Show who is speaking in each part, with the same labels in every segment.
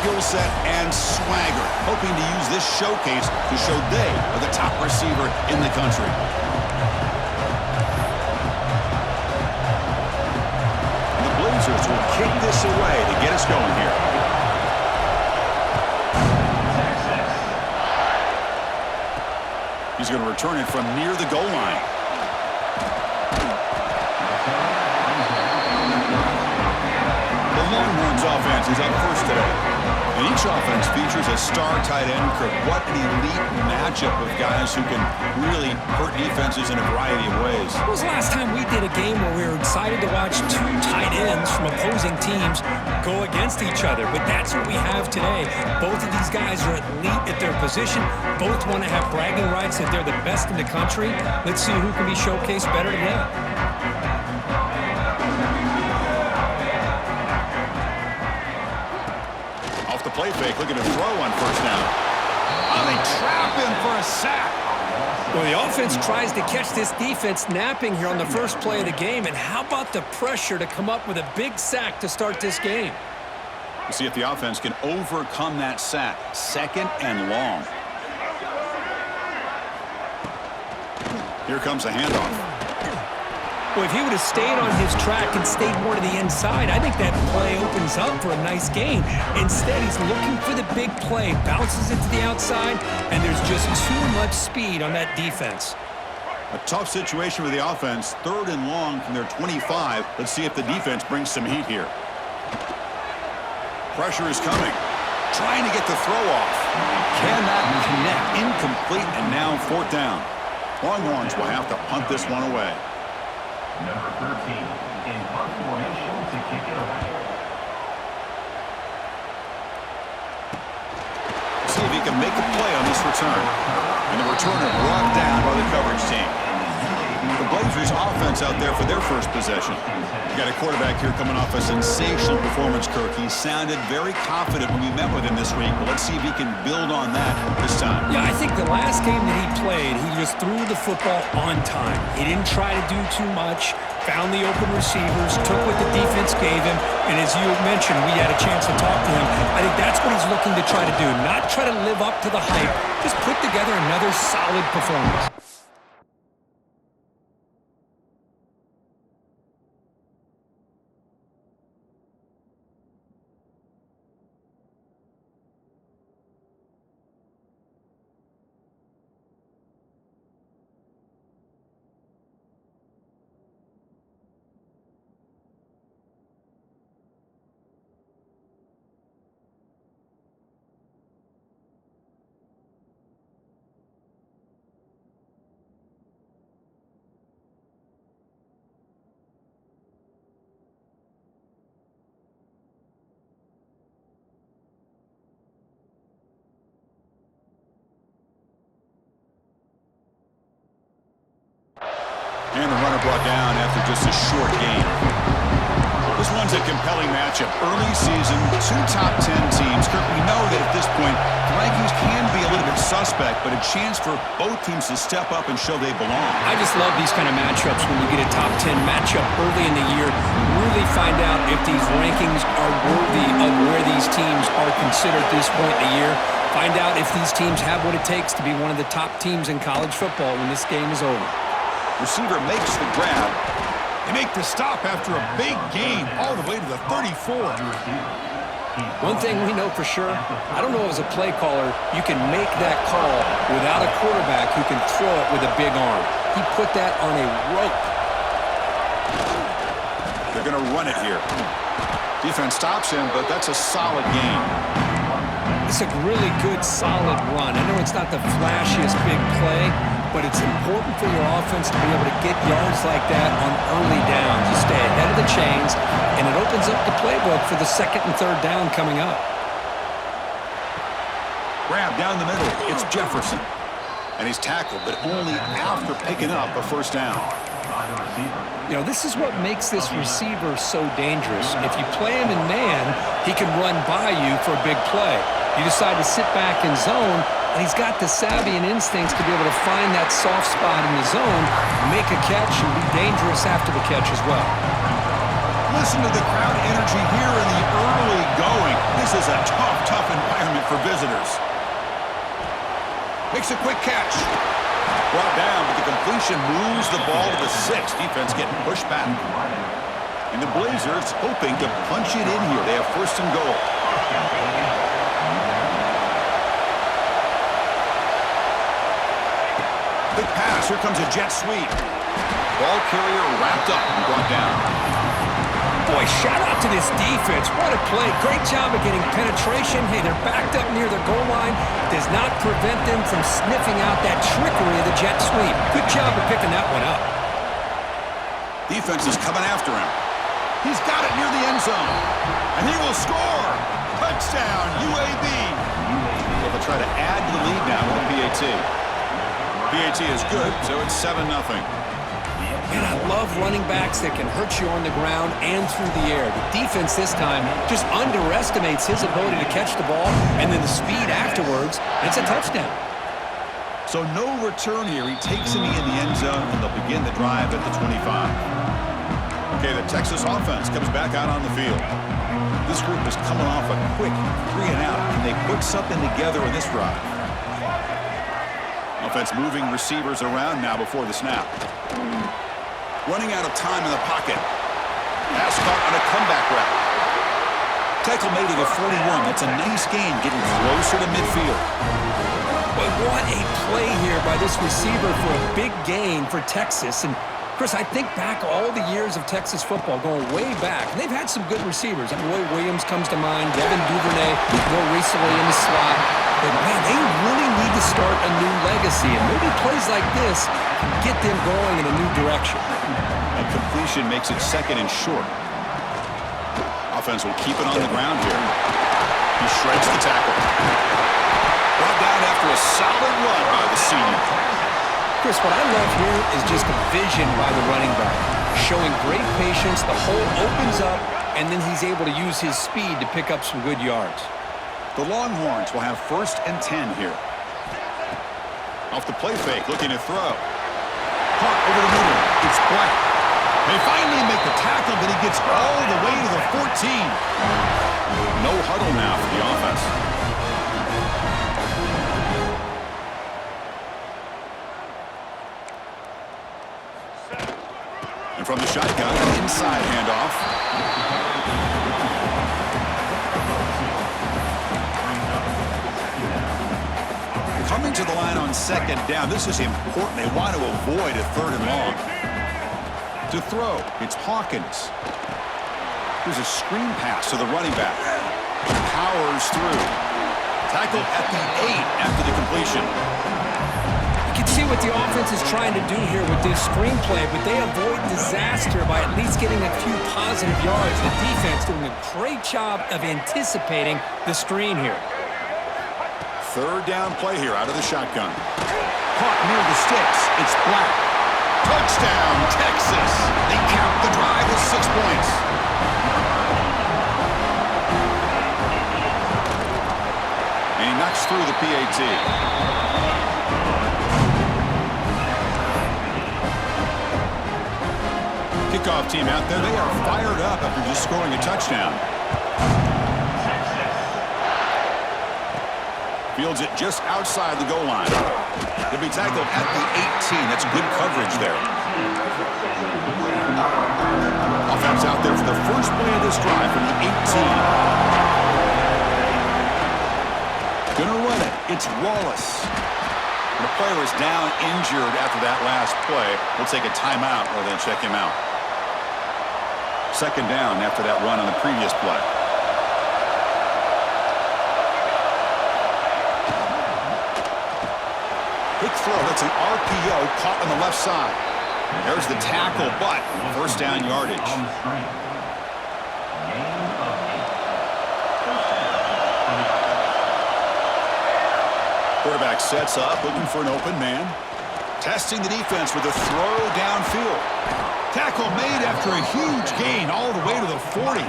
Speaker 1: skill set and swagger, hoping to use this showcase to show they are the top receiver in the country. And the Blazers will kick this away to get us going here. He's going to return it from near the goal line. The Longhorns offense is up first today. And each offense features a star tight end. Kirk, what an elite matchup of guys who can really hurt defenses in a variety of ways.
Speaker 2: When was the last time we did a game where we were excited to watch two tight ends from opposing teams go against each other? But that's what we have today. Both of these guys are elite at their position. Both want to have bragging rights that they're the best in the country. Let's see who can be showcased better than that.
Speaker 1: Off the play fake, looking to throw on first down. Oh, they trap him for a sack.
Speaker 2: Well, the offense tries to catch this defense napping here on the first play of the game. And how about the pressure to come up with a big sack to start this game?
Speaker 1: We'll see if the offense can overcome that sack. Second and long. Here comes a handoff.
Speaker 2: Well, if he would have stayed on his track and stayed more to the inside, I think that play opens up for a nice gain. Instead, he's looking for the big play, bounces it to the outside, and there's just too much speed on that defense.
Speaker 1: A tough situation with the offense. Third and long from their 25. Let's see if the defense brings some heat here. Pressure is coming. Trying to get the throw off. Cannot connect. Incomplete, and now fourth down. Longhorns will have to punt this one away.
Speaker 3: Number 13 in punt formation to kick it away.
Speaker 1: See if he can make a play on this return. And the returner brought down by the coverage team. The Blazers offense out there for their first possession. You got a quarterback here coming off a sensational performance, Kirk. He sounded very confident when we met with him this week. But let's see if he can build on that this time.
Speaker 2: Yeah, I think the last game that he played, he just threw the football on time. He didn't try to do too much, found the open receivers, took what the defense gave him, and as you mentioned, we had a chance to talk to him. I think that's what he's looking to try to do, not try to live up to the hype, just put together another solid performance.
Speaker 1: And the runner brought down after just a short gain. This one's a compelling matchup. Early season, two top 10 teams. Kirk, we know that at this point, the rankings can be a little bit suspect, but a chance for both teams to step up and show they belong.
Speaker 2: I just love these kind of matchups when you get a top 10 matchup early in the year. Really find out if these rankings are worthy of where these teams are considered at this point in the year. Find out if these teams have what it takes to be one of the top teams in college football when this game is over.
Speaker 1: Receiver makes the grab. They make the stop after a big gain all the way to the 34.
Speaker 2: One thing we know for sure, I don't know as a play caller, you can make that call without a quarterback who can throw it with a big arm. He put that on a rope.
Speaker 1: They're going to run it here. Defense stops him, but that's a solid gain.
Speaker 2: It's a really good, solid run. I know it's not the flashiest big play, but it's important for your offense to be able to get yards like that on early downs. You stay ahead of the chains, and it opens up the playbook for the second and third down coming up.
Speaker 1: Grab down the middle. It's Jefferson. And he's tackled, but only after picking up a first down.
Speaker 2: You know, this is what makes this receiver so dangerous. If you play him in man, he can run by you for a big play. You decide to sit back in zone, and he's got the savvy and instincts to be able to find that soft spot in the zone, make a catch, and be dangerous after the catch as well.
Speaker 1: Listen to the crowd energy here in the early going. This is a tough for visitors. Makes a quick catch. Brought down, but the completion moves the ball to the 6. Defense getting pushed back. And the Blazers hoping to punch it in here. They have first and goal. Quick pass. Here comes a jet sweep. Ball carrier wrapped up and brought down.
Speaker 2: Boy, shout out to this defense. What a play. Great job of getting penetration. Hey, they're backed up near the goal line. Does not prevent them from sniffing out that trickery of the jet sweep. Good job of picking that one up.
Speaker 1: Defense is coming after him. He's got it near the end zone. And he will score. Touchdown, UAB. They'll try to add to the lead now with a PAT. PAT is good, so it's 7-0.
Speaker 2: Man, I love running backs that can hurt you on the ground and through the air. The defense this time just underestimates his ability to catch the ball, and then the speed afterwards, it's a touchdown.
Speaker 1: So no return here. He takes it in the end zone, and they'll begin the drive at the 25. Okay, the Texas offense comes back out on the field. This group is coming off a quick 3-and-out, and they put something together in this drive. Offense moving receivers around now before the snap. Running out of time in the pocket. Pass caught on a comeback route. Tackle made at the 41. That's a nice gain, getting closer to midfield.
Speaker 2: But what a play here by this receiver for a big gain for Texas. And Chris, I think back all the years of Texas football, going way back, and they've had some good receivers. And Roy Williams comes to mind, Devin Duvernay more recently in the slot. But, man, they really need to start a new legacy. And maybe plays like this can get them going in a new direction.
Speaker 1: A completion makes it second and short. Offense will keep it on the ground here. He shreds the tackle. Brought down after a solid run by the senior.
Speaker 2: Chris, what I love here is just the vision by the running back. Showing great patience, the hole opens up, and then he's able to use his speed to pick up some good yards.
Speaker 1: The Longhorns will have first and 10 here. Off the play fake, looking to throw. Caught over the middle. It's Black. They finally make the tackle, but he gets all the way to the 14. No huddle now for the offense. And from the shotgun, an inside handoff. Coming to the line on second down. This is important. They want to avoid a third and long. To throw, it's Hawkins. Here's a screen pass to the running back. Powers through. Tackle at the 8 after the completion.
Speaker 2: You can see what the offense is trying to do here with this screenplay, but they avoid disaster by at least getting a few positive yards. The defense doing a great job of anticipating the screen here.
Speaker 1: Third down play here out of the shotgun. Caught near the sticks. It's Black. Touchdown, Texas. They count the drive with 6 points. And he knocks through the PAT. Kickoff team out there. They are fired up after just scoring a touchdown. Fields it just outside the goal line. He'll be tackled at the 18. That's good coverage there. Offense out there for the first play of this drive from the 18. Gonna run it. It's Wallace. The player is down injured after that last play. We'll take a timeout rather than check him out. Second down after that run on the previous play. Quick throw. That's an RPO caught on the left side. There's the tackle, but first down yardage. Quarterback sets up, looking for an open man. Testing the defense with a throw downfield. Tackle made after a huge gain all the way to the 40.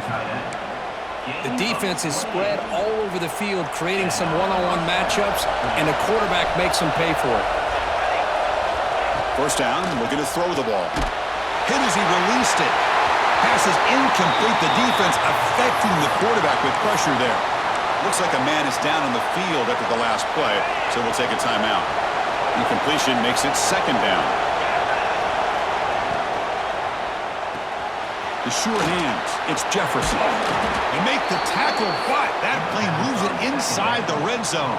Speaker 2: The defense is spread all over the field, creating some one-on-one matchups, and the quarterback makes them pay for it.
Speaker 1: First down, looking to throw the ball. Hit as he released it. Pass is incomplete. The defense affecting the quarterback with pressure there. Looks like a man is down on the field after the last play, so we'll take a timeout. Incompletion makes it second down. The sure hands. It's Jefferson. They make the tackle, but that play moves it inside the red zone.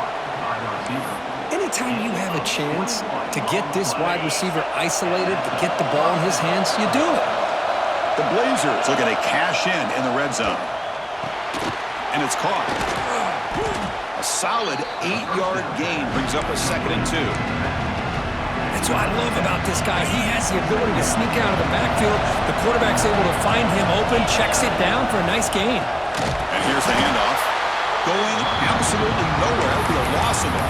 Speaker 2: Anytime you have a chance to get this wide receiver isolated, to get the ball in his hands, you do it.
Speaker 1: The Blazers looking to cash in the red zone. And it's caught. A solid 8-yard gain brings up a 2nd and 2.
Speaker 2: That's what I love about this guy. He has the ability to sneak out of the backfield. The quarterback's able to find him open, checks it down for a nice gain.
Speaker 1: And here's the handoff. Going absolutely nowhere. It'll be a loss of it.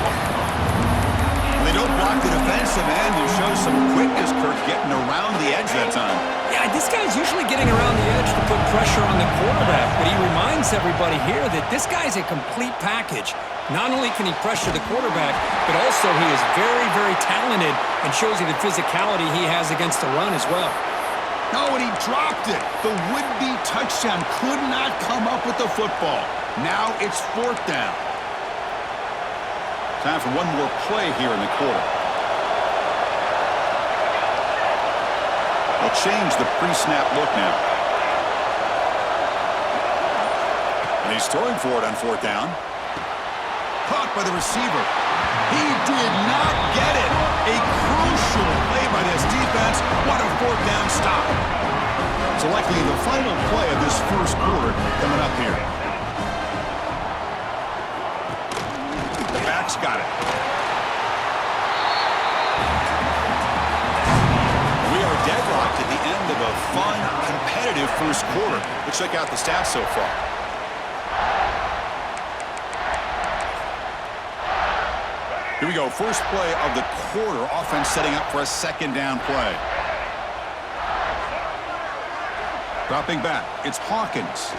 Speaker 1: When they don't block the defensive end, you show some quickness, Kirk, getting around the edge that time.
Speaker 2: Yeah, this guy's usually getting around the edge to put pressure on the quarterback, but he reminds everybody here that this guy's a complete package. Not only can he pressure the quarterback, but also he is very, very talented and shows you the physicality he has against the run as well.
Speaker 1: No, and he dropped it. The would-be touchdown could not come up with the football. Now it's 4th down. Time for one more play here in the quarter. They'll change the pre-snap look now. And he's throwing for it on 4th down. Caught by the receiver. He did not get it. A crucial play by this defense. What a 4th down stop. So likely the final play of this first quarter coming up here. The back's got it. We are deadlocked at the end of a fun, competitive first quarter. Let's check out the stats so far. Here we go, first play of the quarter. Offense setting up for a 2nd down play. Dropping back, it's Hawkins.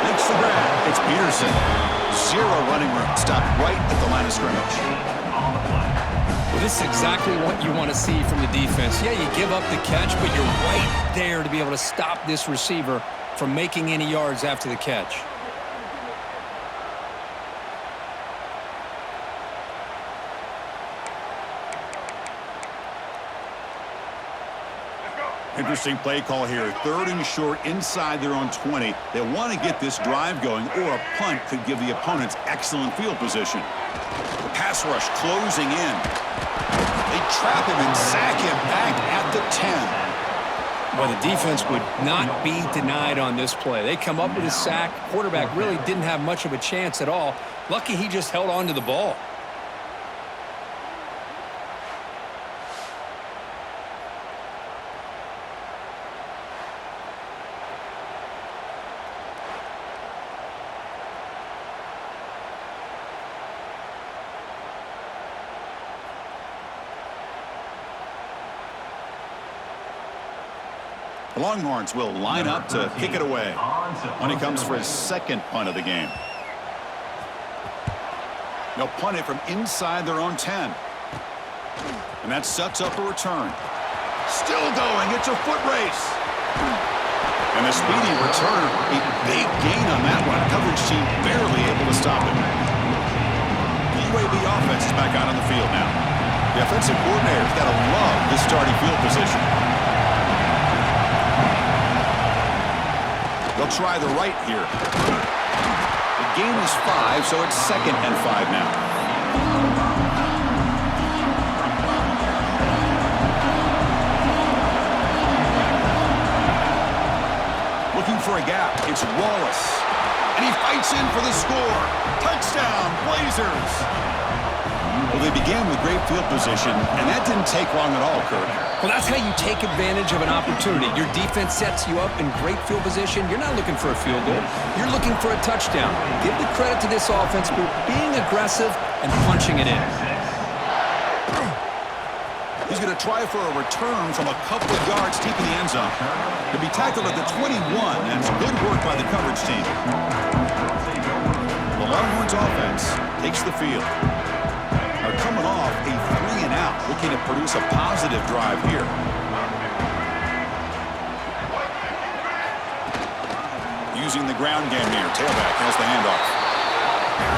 Speaker 1: Makes the grab, it's Peterson. 0 running room, stopped right at the line of scrimmage.
Speaker 2: Well, this is exactly what you want to see from the defense. Yeah, you give up the catch, but you're right there to be able to stop this receiver from making any yards after the catch.
Speaker 1: Interesting play call here. 3rd and short inside their own 20. They want to get this drive going, or a punt could give the opponents excellent field position. The pass rush closing in. They trap him and sack him back at the 10.
Speaker 2: Well, the defense would not be denied on this play. They come up with a sack. Quarterback really didn't have much of a chance at all. Lucky he just held on to the ball.
Speaker 1: The Longhorns will line up to kick it away when he comes for his 2nd punt of the game. They'll punt it from inside their own 10. And that sets up a return. Still going. It's a foot race. And the speedy returner, a big gain on that one. Coverage team barely able to stop him. The UAB offense is back out on the field now. The offensive coordinator's got to love this starting field position. They'll try the right here. The gain is 5, so it's 2nd and 5 now. Looking for a gap. It's Wallace. And he fights in for the score. Touchdown, Blazers. Well, they began with great field position, and that didn't take long at all, Kirk.
Speaker 2: Well, that's how you take advantage of an opportunity. Your defense sets you up in great field position. You're not looking for a field goal. You're looking for a touchdown. Give the credit to this offense for being aggressive and punching it in.
Speaker 1: He's going to try for a return from a couple of yards deep in the end zone. He'll be tackled at the 21, and it's good work by the coverage team. The Longhorns offense takes the field. Are coming off a 3-and-out, looking to produce a positive drive here. using the ground game here. Tailback has the handoff.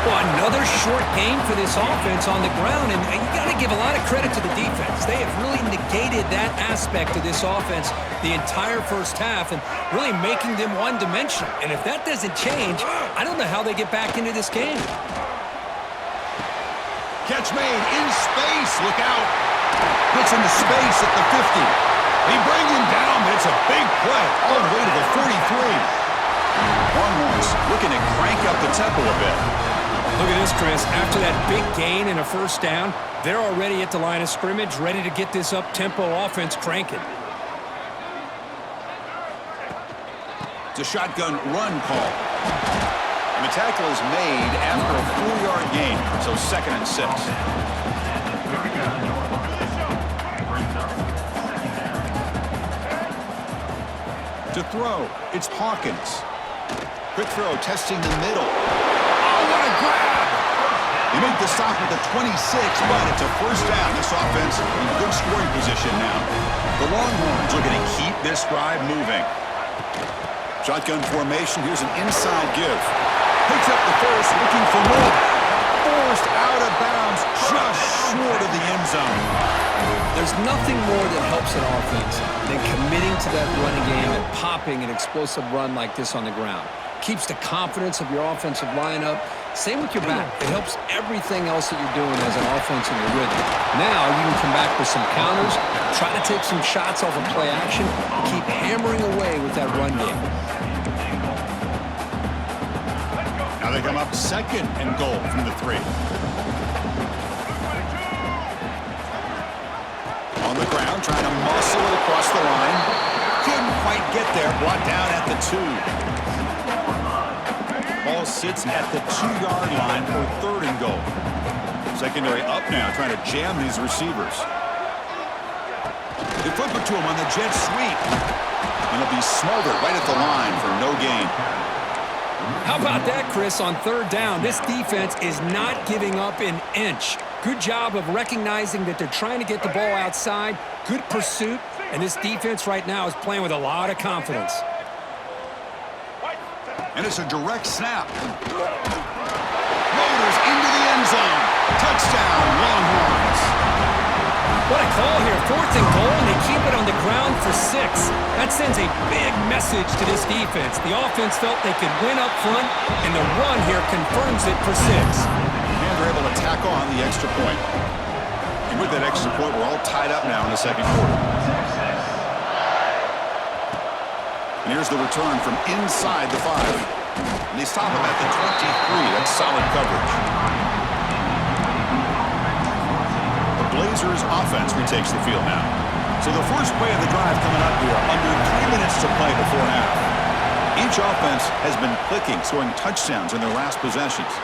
Speaker 2: Well, another short game for this offense on the ground, and you got to give a lot of credit to the defense. They have really negated that aspect of this offense the entire first half and really making them one-dimensional. And if that doesn't change, I don't know how they get back into this game.
Speaker 1: Catch made in space. Look out. Puts into space at the 50. They bring him down, but it's a big play all the way to the 43. Longhorns looking to crank up the tempo a bit.
Speaker 2: Look at this, Chris. After that big gain and a first down, they're already at the line of scrimmage, ready to get this up-tempo offense cranking.
Speaker 1: It's a shotgun run call. And the tackle is made after a 4-yard gain, so 2nd and 6. To throw, it's Hawkins. Quick throw, testing the middle. Oh, what a grab! They make the stop at the 26, but it's a first down. This offense in good scoring position now. The Longhorns looking to keep this drive moving. Shotgun formation, here's an inside give. Picks up the first, looking for more. Forced out of bounds, just short of the end zone.
Speaker 2: There's nothing more that helps an offense than committing to that running game and popping an explosive run like this on the ground. Keeps the confidence of your offensive lineup. Same with your back. It helps everything else that you're doing as an offense in your rhythm. Now you can come back with some counters, try to take some shots off of play action, and keep hammering away with that run game.
Speaker 1: Now they come up 2nd and goal from the 3. On the ground, trying to muscle it across the line. Couldn't quite get there. Brought down at the 2. Ball sits at the 2-yard line for 3rd and goal. Secondary up now, trying to jam these receivers. They flip it to him on the jet sweep. And he'll be smothered right at the line for no gain.
Speaker 2: How about that, Chris, on 3rd down? This defense is not giving up an inch. Good job of recognizing that they're trying to get the ball outside. Good pursuit. And this defense right now is playing with a lot of confidence.
Speaker 1: And it's a direct snap. Motors into the end zone. Touchdown, Longhorns.
Speaker 2: What a call here. 4th and goal, and they keep it on the ground for 6. That sends a big message to this defense. The offense felt they could win up front, and the run here confirms it for 6.
Speaker 1: And they're able to tack on the extra point. And with that extra point, we're all tied up now in the 2nd quarter. And here's the return from inside the 5. And they stop him at the 23. That's solid coverage. The Blazers offense retakes the field now. So the first play of the drive coming up here, under 3 minutes to play before half. Each offense has been clicking, scoring touchdowns in their last possessions.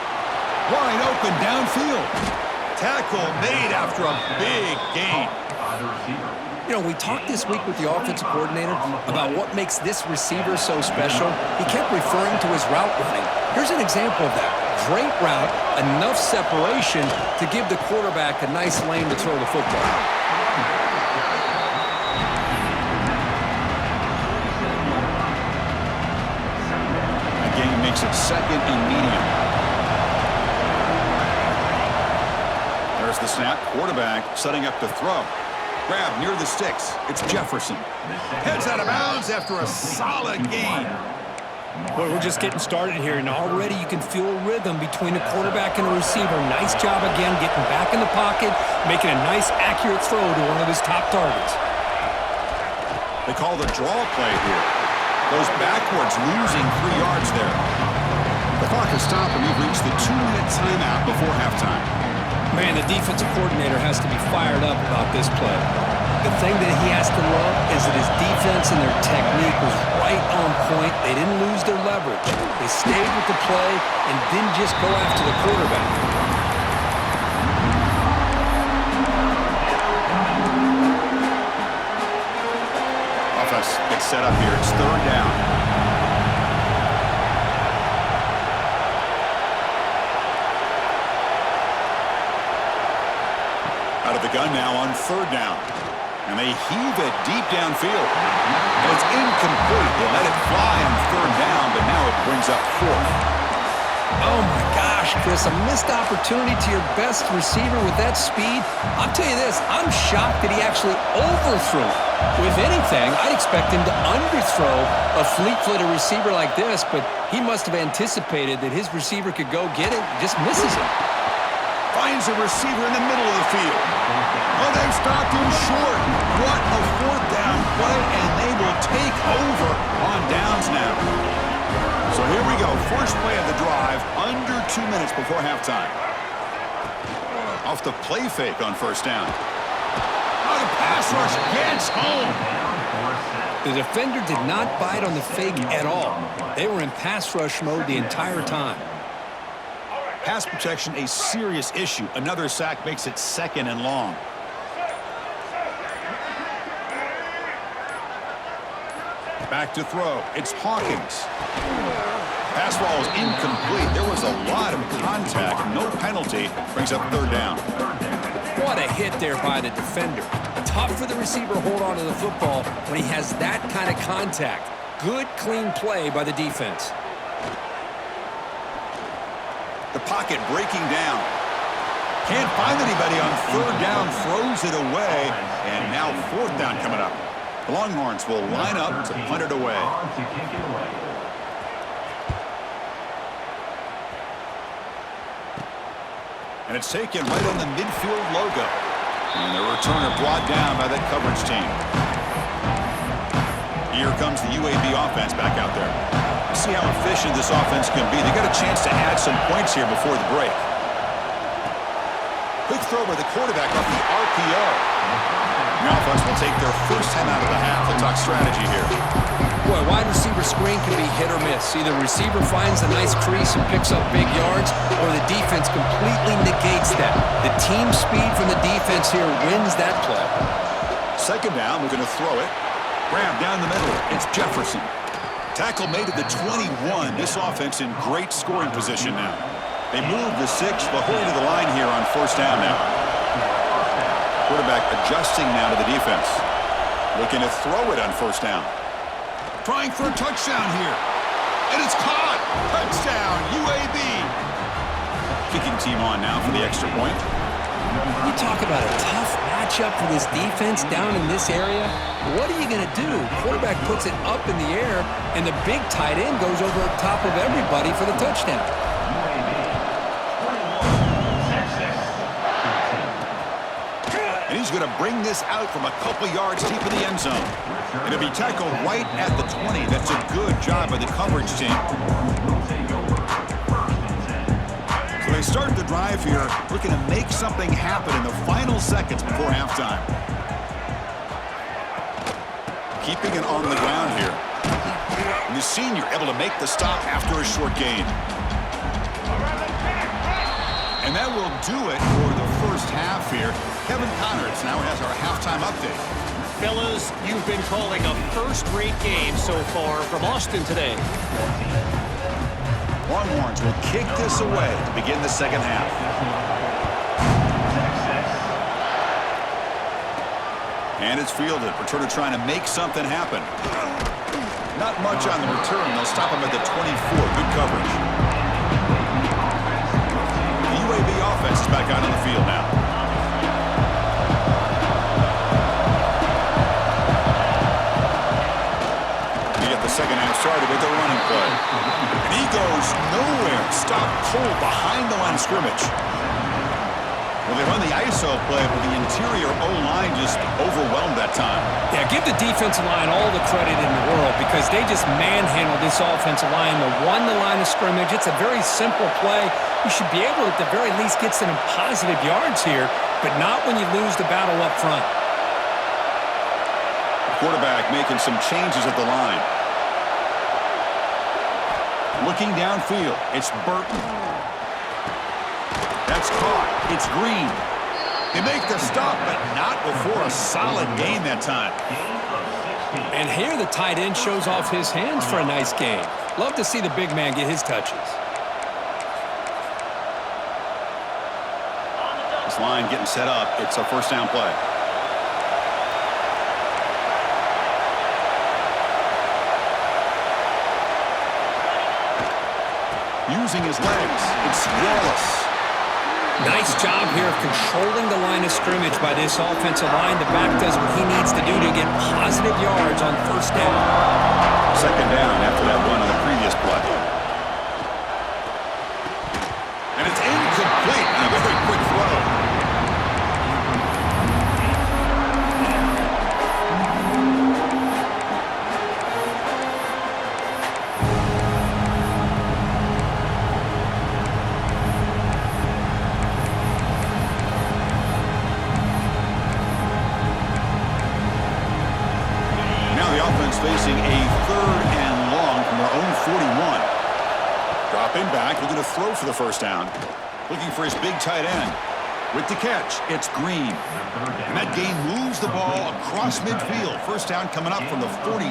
Speaker 1: Wide open downfield. Tackle made after a big gain.
Speaker 2: You know, we talked this week with the offensive coordinator about what makes this receiver so special. He kept referring to his route running. Here's an example of that. Great route, enough separation to give the quarterback a nice lane to throw the football.
Speaker 1: The game makes it 2nd and medium. There's the snap. Quarterback setting up to throw. Grab near the sticks. It's Jefferson. Heads out of bounds after a solid gain.
Speaker 2: Boy, we're just getting started here, and already you can feel a rhythm between the quarterback and the receiver. Nice job again getting back in the pocket, making a nice, accurate throw to one of his top targets.
Speaker 1: They call the draw play here. Goes backwards, losing 3 yards there. The clock has stopped, and we've reached the 2-minute timeout before halftime.
Speaker 2: Man, the defensive coordinator has to be fired up about this play. The thing that he has to love is that his defense and their technique was right on point. They didn't lose their leverage. They stayed with the play and didn't just go after the quarterback.
Speaker 1: Offense gets set up here. It's 3rd down. Out of the gun now on 3rd down. And they heave it deep downfield. And it's incomplete. They let it fly on 3rd down, but now it Brings up fourth.
Speaker 2: Oh, my gosh, Chris, a missed opportunity to your best receiver with that speed. I'll tell you this, I'm shocked that he actually overthrew it. With anything, I'd expect him to underthrow a fleet-footed receiver like this, but he must have anticipated that his receiver could go get it and just misses him.
Speaker 1: Finds a receiver in the middle of the field. Oh, they've stopped him short. What a fourth down play, and they will take over on downs now. So here we go, first play of the drive, under 2 minutes before halftime. Off the play fake on first down. Oh, the pass rush gets home.
Speaker 2: The defender did not bite on the fake at all. They were in pass rush mode the entire time.
Speaker 1: Pass protection, a serious issue. Another sack makes it 2nd and long. Back to throw. It's Hawkins. Pass ball is incomplete. There was a lot of contact. No penalty. Brings up third down.
Speaker 2: What a hit there by the defender. Tough for the receiver to hold on to the football when he has that kind of contact. Good, clean play by the defense.
Speaker 1: The pocket breaking down. Can't find anybody on third down. Throws it away. And now fourth down coming up. The Longhorns will line up to punt it away. And it's taken right on the midfield logo. And the returner brought down by that coverage team. Here comes the UAB offense back out there. See how efficient this offense can be. They got a chance to add some points here before the break. Quick throw by the quarterback off the RPO. The offense will take their first time out of the half. They'll talk strategy here.
Speaker 2: Boy, wide receiver screen can be hit or miss. Either receiver finds a nice crease and picks up big yards, or the defense completely negates that. The team speed from the defense here wins that play.
Speaker 1: Second down, we're going to throw it. Grab down the middle. It's Jefferson. Tackle made at the 21. This offense in great scoring position now. They move the 6. They'll hurry to the line here on first down now. Quarterback adjusting now to the defense. Looking to throw it on first down. Trying for a touchdown here. And it's caught. Touchdown, UAB. Kicking team on now for the extra point.
Speaker 2: You talk about a tough matchup for this defense down in this area. What are you going to do? Quarterback puts it up in the air, and the big tight end goes over top of everybody for the touchdown.
Speaker 1: And he's going to bring this out from a couple yards deep in the end zone. It'll be tackled right at the 20. That's a good job by the coverage team. So they start the drive here, looking to make something happen in the final seconds before halftime. Keeping it on the ground here. And the senior able to make the stop after a short gain. And that will do it for the first half here. Kevin Connerts now has our halftime update.
Speaker 4: Fellas, you've been calling a first-rate game so far from Austin today.
Speaker 1: Longhorns will kick this away to begin the second half. And it's fielded. Returner trying to make something happen. Not much on the return. They'll stop him at the 24. Good coverage. The UAB offense is back out on the field now. You get the second half started with the running play. And he goes nowhere. Stop cold behind the line of scrimmage. Well, they run the ISO play, but the interior O-line just overwhelmed that time.
Speaker 2: Yeah, give the defensive line all the credit in the world because they just manhandled this offensive line. They won the line of scrimmage. It's a very simple play. You should be able to, at the very least, get some positive yards here, but not when you lose the battle up front.
Speaker 1: Quarterback making some changes at the line. Looking downfield, it's Burton. That's caught. It's Green. They make the stop, but not before a solid gain that time.
Speaker 2: And here the tight end shows off his hands for a nice gain. Love to see the big man get his touches.
Speaker 1: This line getting set up. It's a first down play. using his legs. It's Wallace.
Speaker 2: Nice job here of controlling the line of scrimmage by this offensive line. The back does what he needs to do to get positive yards on first down.
Speaker 1: Second down after that run on the previous play. And it's incomplete on a very quick throw. Facing a third and long from their own 41. Dropping back, looking to throw for the first down. Looking for his big tight end. With the catch, it's Green. And that gain moves the ball across midfield. First down coming up from the 46.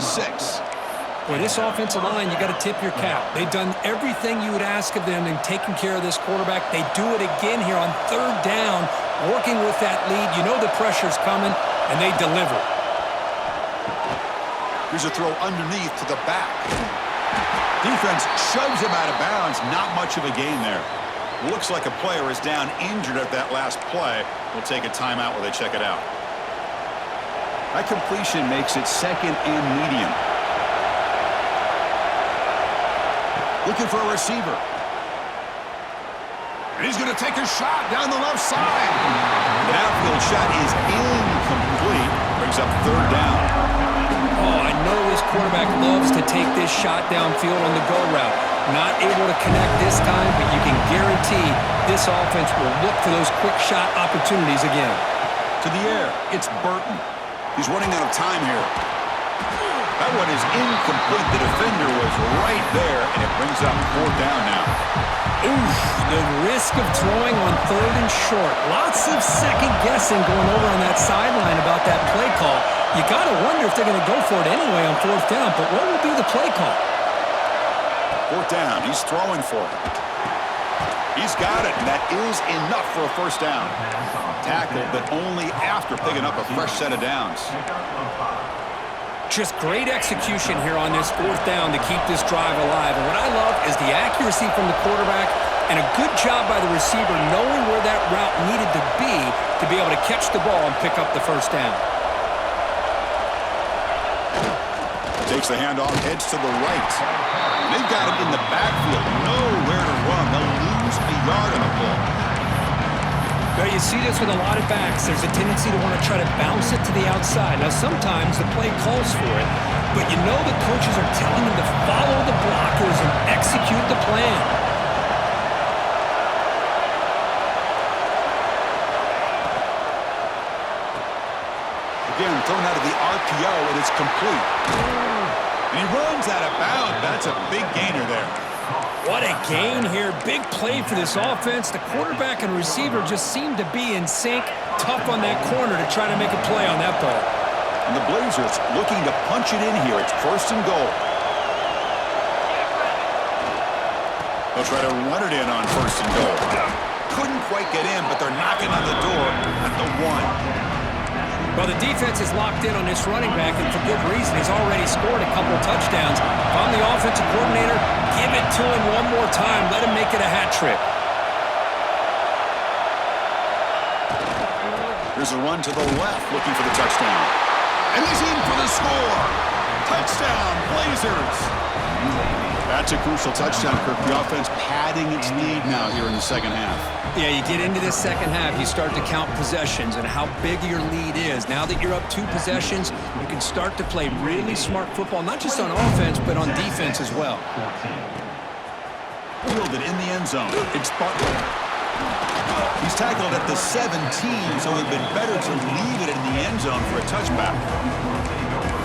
Speaker 2: Boy, this offensive line, you got to tip your cap. They've done everything you would ask of them in taking care of this quarterback. They do it again here on third down, working with that lead. You know the pressure's coming, and they deliver.
Speaker 1: Here's a throw underneath to the back. Defense shoves him out of bounds. Not much of a gain there. Looks like a player is down injured at that last play. We'll take a timeout while they check it out. That completion makes it second and medium. Looking for a receiver. And he's going to take a shot down the left side. The outfield shot is incomplete. Brings up third down.
Speaker 2: Oh, I know this quarterback loves to take this shot downfield on the go route. Not able to connect this time, but you can guarantee this offense will look for those quick shot opportunities again.
Speaker 1: To the air, it's Burton. He's running out of time here. That one is incomplete. The defender was right there, and it brings up fourth down now.
Speaker 2: Oof, the risk of throwing on third and short. Lots of second guessing going over on that sideline about that play call. You got to wonder if they're going to go for it anyway on fourth down, but what will be the play call?
Speaker 1: Fourth down, he's throwing for it. He's got it, and that is enough for a first down. Tackled, but only after picking up a fresh set of downs.
Speaker 2: Just great execution here on this fourth down to keep this drive alive. And what I love is the accuracy from the quarterback and a good job by the receiver knowing where that route needed to be able to catch the ball and pick up the first down.
Speaker 1: Takes the handoff, heads to the right. They've got him in the backfield. Nowhere to run. They'll lose a yard on the play.
Speaker 2: Now, you see this with a lot of backs. There's a tendency to want to try to bounce it to the outside. Now, sometimes the play calls for it, but you know the coaches are telling them to follow the blockers and execute the plan.
Speaker 1: Again, thrown out of the RPO, and it's complete. And he runs out of bounds. That's a big gainer there.
Speaker 2: What a gain here. Big play for this offense. The quarterback and receiver just seem to be in sync. Tough on that corner to try to make a play on that ball.
Speaker 1: And the Blazers looking to punch it in here. It's first and goal. They'll try to run it in on first and goal. Couldn't quite get in, but they're knocking on the door at the one.
Speaker 2: Well, the defense is locked in on this running back, and for good reason. He's already scored a couple of touchdowns. If I'm the offensive coordinator, give it to him one more time. Let him make it a hat trick.
Speaker 1: Here's a run to the left, looking for the touchdown. And he's in for the score. Touchdown, Blazers. That's a crucial touchdown, Kirk. The offense padding its lead now here in the second half.
Speaker 2: Yeah, you get into this second half, you start to count possessions and how big your lead is. Now that you're up 2 possessions, you can start to play really smart football, not just on offense, but on defense as well.
Speaker 1: Fielded in the end zone. It's Butler. He's tackled at the 17, so it would have been better to leave it in the end zone for a touchback.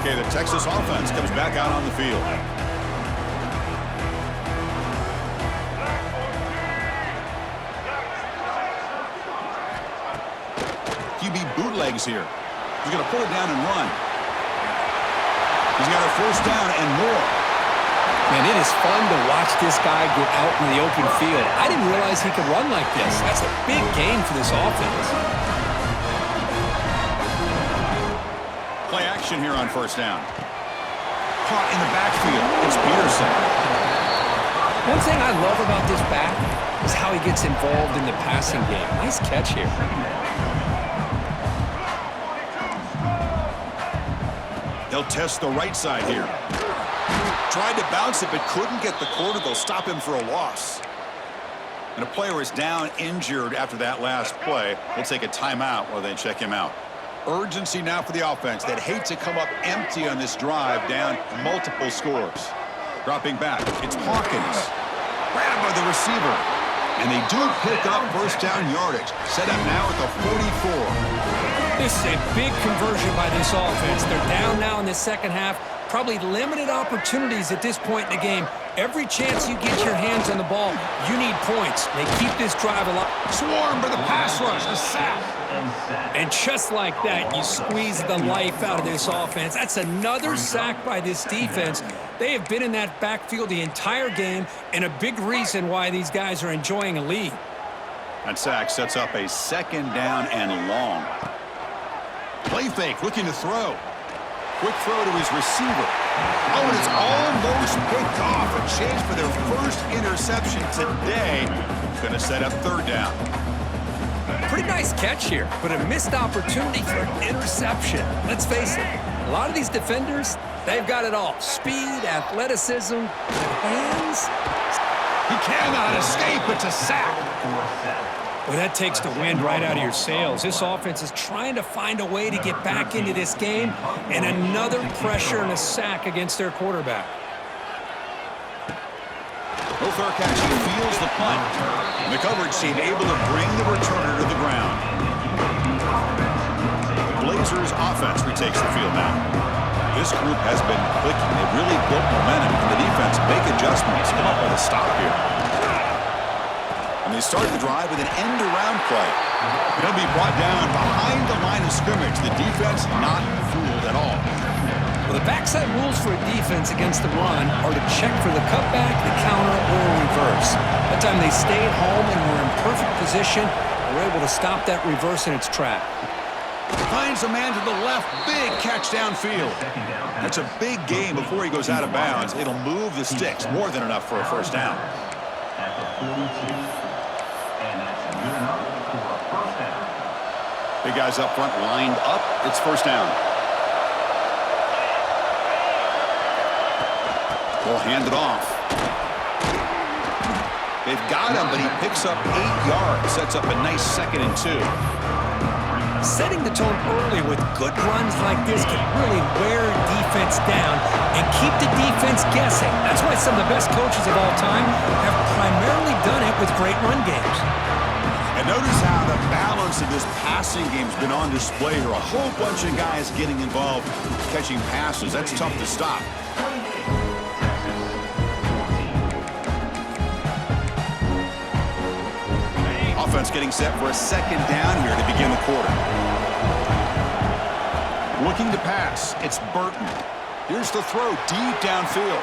Speaker 1: Okay, the Texas offense comes back out on the field. QB bootlegs here. He's going to pull it down and run. He's got a first down and more.
Speaker 2: Man, it is fun to watch this guy get out in the open field. I didn't realize he could run like this. That's a big gain for this offense.
Speaker 1: Play action here on first down. Caught in the backfield. It's Peterson.
Speaker 2: One thing I love about this back is how he gets involved in the passing game. Nice catch here.
Speaker 1: He'll test the right side here. Tried to bounce it, but couldn't get the corner. They'll stop him for a loss. And a player is down injured after that last play. We'll take a timeout while they check him out. Urgency now for the offense. They'd hate to come up empty on this drive, down multiple scores. Dropping back, it's Hawkins. Grabbed by the receiver. And they do pick up first down yardage. Set up now at the 44.
Speaker 2: This is a big conversion by this offense. They're down now in the second half. Probably limited opportunities at this point in the game. Every chance you get your hands on the ball, you need points. They keep this drive alive.
Speaker 1: Swarmed by the pass rush, a sack.
Speaker 2: And just like that, you squeeze the life out of this offense. That's another sack by this defense. They have been in that backfield the entire game, and a big reason why these guys are enjoying a lead.
Speaker 1: That sack sets up a second down and long. Play fake, looking to throw. Quick throw to his receiver. Oh, and it's almost picked off. A chance for their first interception today. Going to set up third down.
Speaker 2: Pretty nice catch here, but a missed opportunity for an interception. Let's face it, a lot of these defenders, they've got it all. Speed, athleticism, hands.
Speaker 1: He cannot escape. It's a sack.
Speaker 2: Well, that takes the wind right out of your sails. This offense is trying to find a way to get back into this game, and another pressure and a sack against their quarterback.
Speaker 1: No fair catch. He feels the punt. And the coverage team able to bring the returner to the ground. The Blazers offense retakes the field now. This group has been clicking. They've really built momentum, and the defense make adjustments. Come up with a stop here. And they start the drive with an end-around play. It'll be brought down behind the line of scrimmage. The defense not fooled at all.
Speaker 2: Well, the backside rules for a defense against the run are to check for the cutback, the counter, or reverse. That time they stayed home and were in perfect position. They were able to stop that reverse in its track.
Speaker 1: Finds a man to the left. Big catch downfield. That's a big game before he goes out of bounds. It'll move the sticks. More than enough for a first down.
Speaker 3: At the 42. And that's good enough for a first down.
Speaker 1: Big guys up front lined up. It's first down. Will hand it off. They've got him, but he picks up 8 yards. Sets up a nice 2nd and 2.
Speaker 2: Setting the tone early with good runs like this can really wear defense down and keep the defense guessing. That's why some of the best coaches of all time have primarily done it with great run games.
Speaker 1: And notice how the balance of this passing game's been on display here. A whole bunch of guys getting involved catching passes. That's tough to stop. Offense getting set for a second down here to begin the quarter. Looking to pass. It's Burton. Here's the throw deep downfield.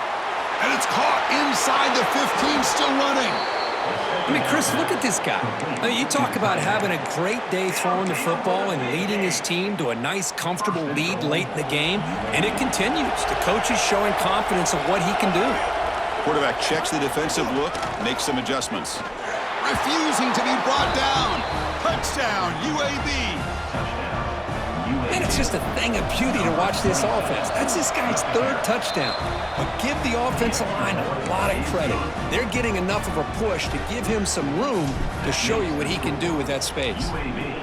Speaker 1: And it's caught inside the 15, still running.
Speaker 2: I mean, Chris, look at this guy. I mean, you talk about having a great day throwing the football and leading his team to a nice, comfortable lead late in the game, and it continues. The coach is showing confidence of what he can do.
Speaker 1: Quarterback checks the defensive look, makes some adjustments. Refusing to be brought down. Touchdown, UAB.
Speaker 2: And it's just a thing of beauty to watch this offense. That's this guy's 3rd touchdown. But give the offensive line a lot of credit. They're getting enough of a push to give him some room to show you what he can do with that space.
Speaker 3: UAB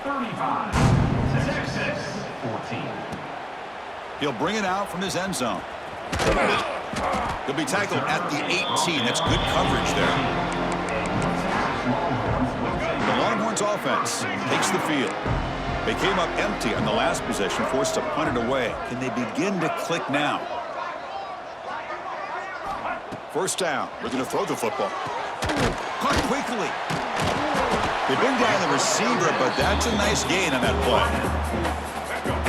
Speaker 3: 35, Texas 14.
Speaker 1: He'll bring it out from his end zone. He'll be tackled at the 18. That's good coverage there. The Longhorns offense takes the field. They came up empty on the last possession, forced to punt it away. Can they begin to click now? First down. We're going to throw the football. Caught quickly. They bring down the receiver, but that's a nice gain on that play.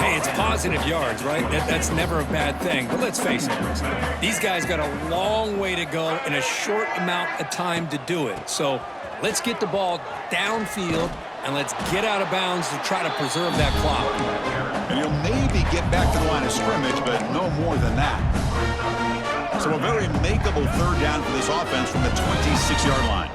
Speaker 2: Hey, it's positive yards, right? That's never a bad thing. But let's face it, these guys got a long way to go in a short amount of time to do it. So let's get the ball downfield, and let's get out of bounds to try to preserve that clock.
Speaker 1: And he'll maybe get back to the line of scrimmage, but no more than that. So a very makeable third down for this offense from the 26-yard line.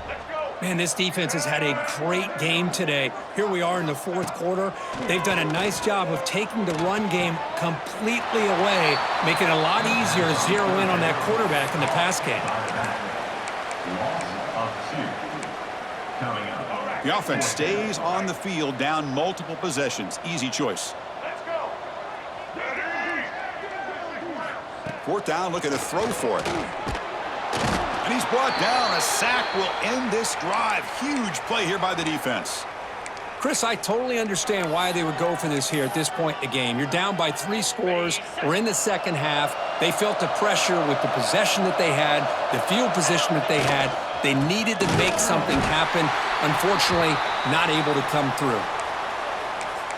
Speaker 2: Man, this defense has had a great game today. Here we are in the fourth quarter. They've done a nice job of taking the run game completely away, making it a lot easier to zero in on that quarterback in the pass game.
Speaker 1: The offense stays on the field, down multiple possessions. Easy choice. Fourth down, looking to throw for it. And he's brought down. A sack will end this drive. Huge play here by the defense.
Speaker 2: Chris, I totally understand why they would go for this here at this point in the game. You're down by 3 scores. We're in the second half. They felt the pressure with the possession that they had, the field position that they had. They needed to make something happen. Unfortunately, not able to come through.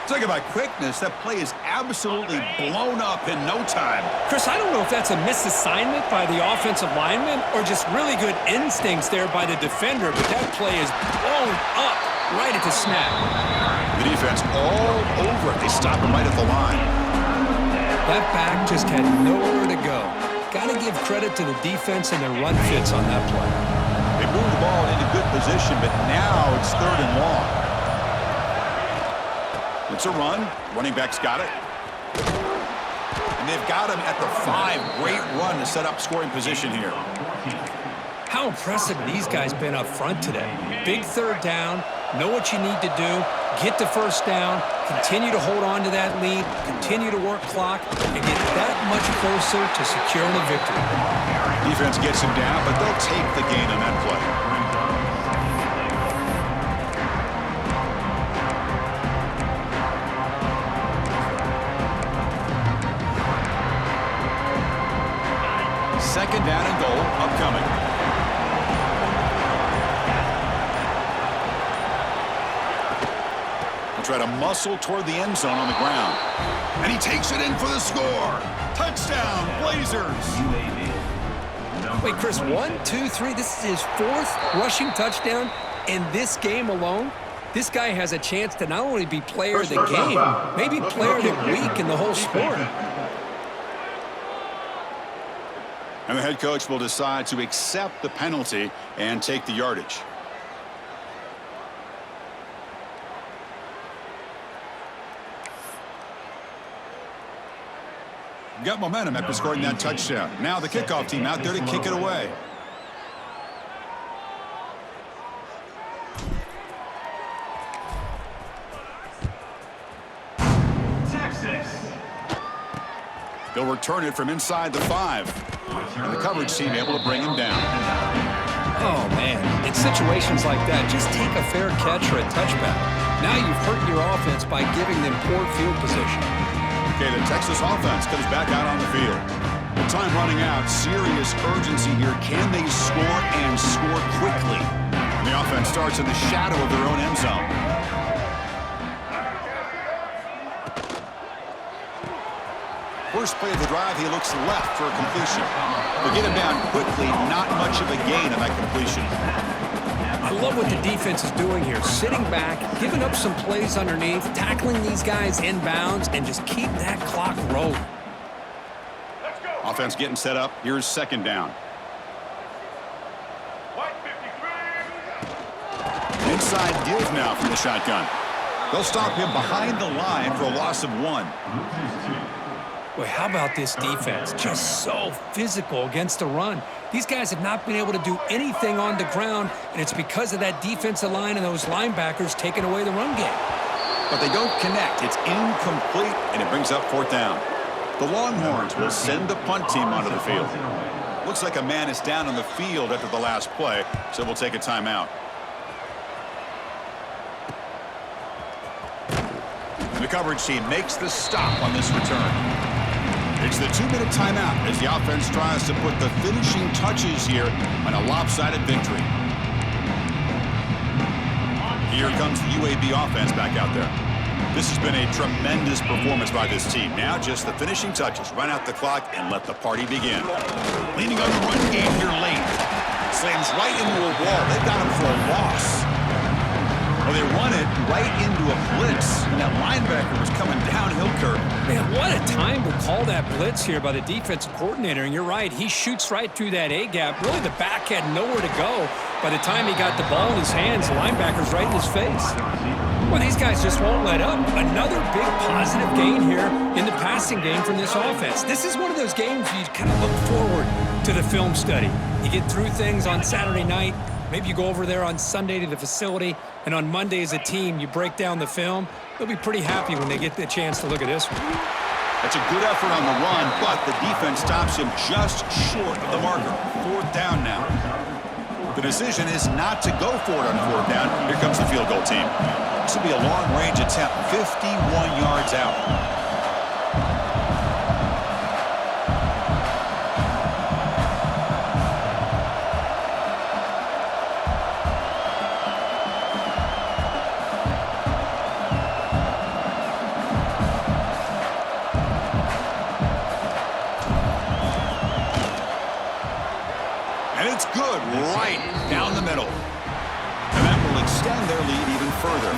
Speaker 1: Talk about quickness. That play is absolutely blown up in no time.
Speaker 2: Chris, I don't know if that's a misassignment by the offensive lineman or just really good instincts there by the defender, but that play is blown up right at the snap.
Speaker 1: The defense all over it. They stop him right at the line.
Speaker 2: That back just had nowhere to go. Got to give credit to the defense and their run fits on that play.
Speaker 1: They moved the ball into good position, but now it's third and long. It's a run. Running back's got it. And they've got him at the 5. Great run to set up scoring position here.
Speaker 2: How impressive these guys been up front today. Big third down. Know what you need to do. Get the first down. Continue to hold on to that lead. Continue to work clock. And get that much closer to securing a victory.
Speaker 1: Defense gets him down, but they'll take the gain on that play. Second down and goal upcoming. He'll try to muscle toward the end zone on the ground. And he takes it in for the score. Touchdown, Blazers.
Speaker 2: Wait, Chris, 1, 2, 3. This is his 4th rushing touchdown in this game alone. This guy has a chance to not only be player of the game, maybe player of the week in the whole sport.
Speaker 1: And the head coach will decide to accept the penalty and take the yardage. Got momentum after scoring that touchdown. Now the kickoff team out there to kick it away. They'll return it from inside the 5. And the coverage team able to bring him down.
Speaker 2: Oh, man. In situations like that, just take a fair catch or a touchback. Now you've hurt your offense by giving them poor field position.
Speaker 1: Okay, the Texas offense comes back out on the field. With time running out, serious urgency here. Can they score and score quickly? And the offense starts in the shadow of their own end zone. First play of the drive, he looks left for a completion. But get him down quickly, not much of a gain on that completion.
Speaker 2: I love what the defense is doing here. Sitting back, giving up some plays underneath, tackling these guys inbounds, and just keep that clock rolling.
Speaker 1: Offense getting set up. Here's second down. Inside give now from the shotgun. They'll stop him behind the line for a loss of 1.
Speaker 2: Boy, how about this defense? Just so physical against the run. These guys have not been able to do anything on the ground, and it's because of that defensive line and those linebackers taking away the run game.
Speaker 1: But they don't connect. It's incomplete, and it brings up fourth down. The Longhorns will send the punt team onto the field. Looks like a man is down on the field after the last play, so we'll take a timeout. And the coverage team makes the stop on this return. It's the 2-minute timeout as the offense tries to put the finishing touches here on a lopsided victory. Here comes the UAB offense back out there. This has been a tremendous performance by this team. Now just the finishing touches. Run out the clock and let the party begin. Leaning on the run game here late. Slams right into a wall. They've got him for a loss. Well, they run it right into a blitz, and that linebacker was coming downhill, Kirk.
Speaker 2: Man, what a time to call that blitz here by the defensive coordinator. And you're right, he shoots right through that A-gap. Really, the back had nowhere to go. By the time he got the ball in his hands, the linebacker's right in his face. Well, these guys just won't let up. Another big positive gain here in the passing game from this offense. This is one of those games you kind of look forward to the film study. You get through things on Saturday night. Maybe you go over there on Sunday to the facility, and on Monday as a team, you break down the film. They'll be pretty happy when they get the chance to look at this one.
Speaker 1: That's a good effort on the run, but the defense stops him just short of the marker. 4th down now. The decision is not to go for it on 4th down. Here comes the field goal team. This will be a long-range attempt, 51 yards out. And it's good, right down the middle. And that will extend their lead even further.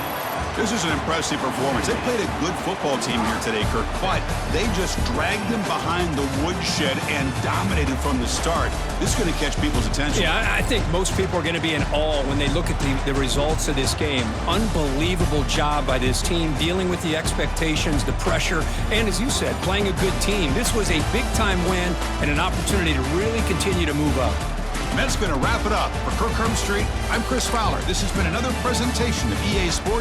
Speaker 1: This is an impressive performance. They played a good football team here today, Kirk, but they just dragged them behind the woodshed and dominated from the start. This is going to catch people's attention.
Speaker 2: Yeah, I think most people are going to be in awe when they look at the results of this game. Unbelievable job by this team dealing with the expectations, the pressure, and as you said, playing a good team. This was a big-time win and an opportunity to really continue to move up.
Speaker 1: And that's going to wrap it up. For Kirk Street, I'm Chris Fowler. This has been another presentation of EA Sports.